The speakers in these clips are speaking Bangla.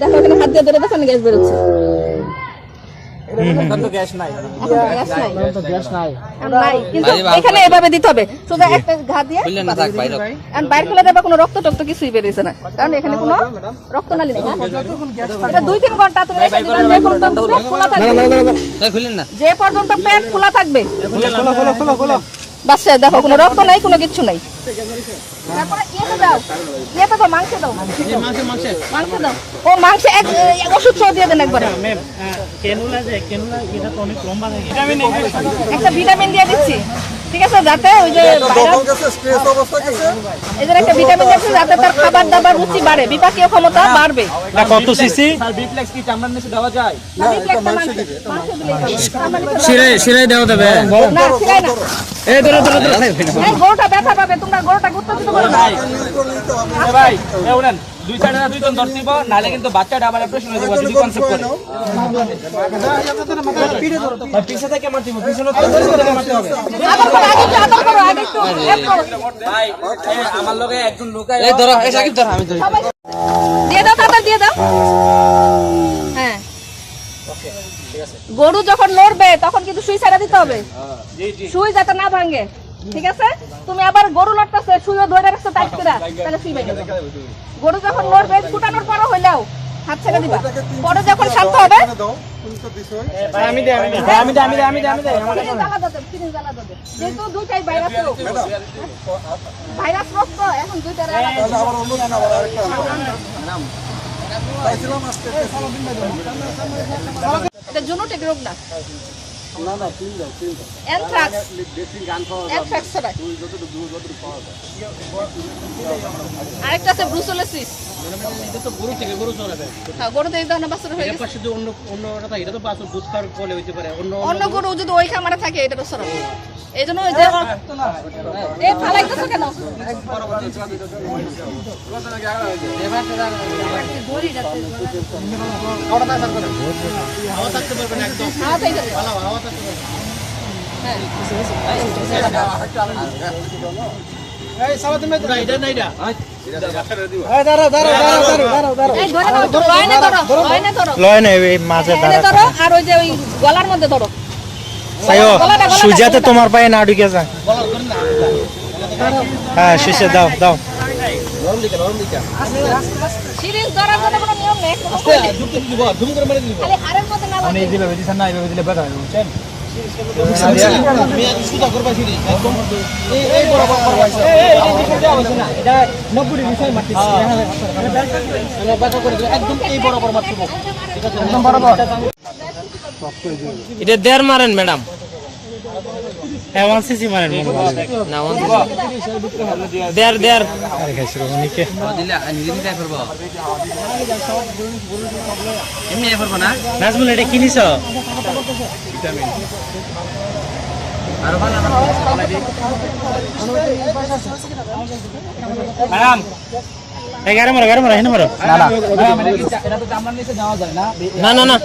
দেখো এখানে হাত দিয়ে ধরে দেখো গ্যাস বেরোচ্ছে। গ্যাস নাই। নাই, কিন্তু এখানে এভাবে দিতে হবে, সোজা একটা ঘা দিয়ে আর বাইরে ফেলে দেবে, কোনো রক্ত টক্ত কিছুই বেরিয়েছে না, কারণ এখানে কোনো রক্তনালী নেই। এটা 2-3 ঘন্টা তুমি রেখে দিবে, যে পর্যন্ত পেট খোলা থাকবে, যে পর্যন্ত পেট খোলা থাকবে। বাচ্চা দেখো কোনো রক্ত নাই, কোনো কিচ্ছু নাই। তারপরে ইয়েতে দাও, মাংস দাও, মাংস দাও। ও মাংস এক ওষুধ সহ দিয়ে দেন একবার। একটা ভিটামিন দিয়ে দিচ্ছি, ঠিক আছে, যাতে ওই যে এদের একটা ভিটামিন দিচ্ছে, যাতে তার খাবার দাবার রুচি বাড়ে, বিপাকীয় ক্ষমতা বাড়বে। কত সিসি বিপ্লেক্স কি চামড়ার নিচে দেওয়া যায়? শিরাই দেওয়া যাবে না, শিরাই না। এই ধরো এই গরুটা ব্যথা পাবে, তোমরা গরুটা গুরুত্ব করো না। ভাই এ উনেন দুই সাইডে না দুইজন ধরতিব, নালে কিন্তু বাচ্চাটা আবার অপারেশন হয়ে যাবে যদি কনসেপ্ট করে। পিছে থেকে মারতিব, পিছনে থেকে মারতে হবে। আদর করো, আগে একটু হেল্প করো। ভাই আমার লগে একজন লোক এই ধরো, এই সাকিব ধর, আমি ধরি। দিয়ে দাও, তাড়াতাড়ি দিয়ে দাও। হ্যাঁ, গরু যখন লড়বে তখন কিন্তু সুই ছাড়া দিতে হবে, সুই যাতে না ভাঙে, ঠিক আছে? তুমি আবার গরু লড়তেছে, সুইও ধরে রাখছো টাইট করে, তাহলে সুই ভেঙে যাবে। গরু যখন লড়বে, ফুটানোর পরও হইলেও হাত ছেড়ে দিবা, পরে যখন শান্ত হবে যেহেতু দুইটাই ভাইরাস রোগ, ভাইরাস রোগ তো এখন দুইটার এটা জুনোটিক রোগ না, অ্যানথ্রাক্স ছড়ায়। আরেকটা আছে ব্রুসেলোসিস, হ্যাঁ, গরু তো এই ধরনের বাছুর হয়ে গেছে। অন্য গরু যদি ওই খামারে থাকে এটা তো ছড়াবে, এই জন্য ওই যে এই ফালাইতেছো কেন? আর ওই যে ওই গলার মধ্যে ধরো, সুজাতে তোমার পায়ে না ঢুকে যায়। হ্যাঁ শেষে দাও দাও। সিরিজ ধরার জন্য কোনো নিয়ম নেই, খালি হাড়ের মধ্যে না লাগে। এটা দেড় মারেন ম্যাডাম, সিসি মারেন না, দেড় দেড় নাজমুল এটা কিনিস ম্যাডাম? গাড়ি মারো, গাড়ি মারো, হেনে মারো। না না না,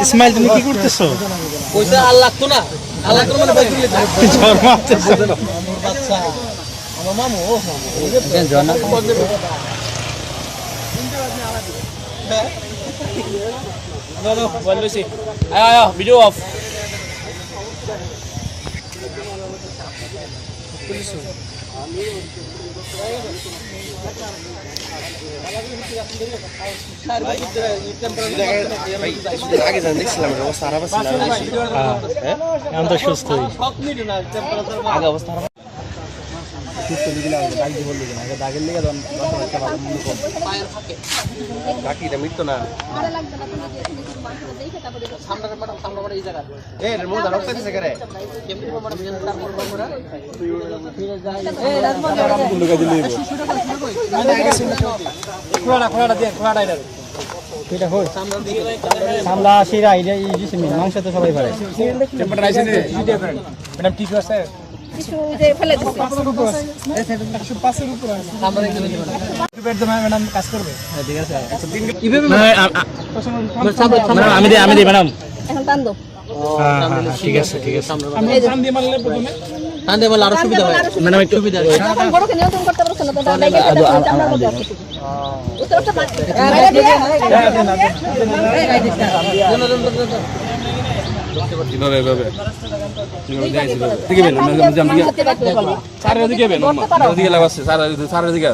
ইসমাইল তুমি কি করতেছো? পয়সা আর লাগতো না, আর লাগতো মানে জ্বর মারতেছো। বাচ্চা আমার মামু, ও আয় ভিডিও অফ। আগে জান দেখছিলাম অবস্থা খারাপ আছে, এখন তো সুস্থ আগে অবস্থা খারাপ। বাকিটা মৃত্যু না, এটা হল সামলা শিরা এটা এই যে মাংস তো সবাই পারে ম্যাডাম ঠিক আছে কিছু যে ফেলে দিছে ম্যাডাম কাজ করবে ঠিক আছে আমি দিই ম্যাডাম এখন টান দাও ঠিক আছে টান দিয়ে বলে আরো সুবিধা হয় ম্যাডাম একটু যখন বড়কে নিয়ন্ত্রণ করতে পারছ না তো তার জায়গায় চামড়ার মধ্যে আছে উত্তরটা বাইরে দিয়ে স্যারের দিকে বেন স্যারের দিকে লাগাচ্ছে স্যারের দিকে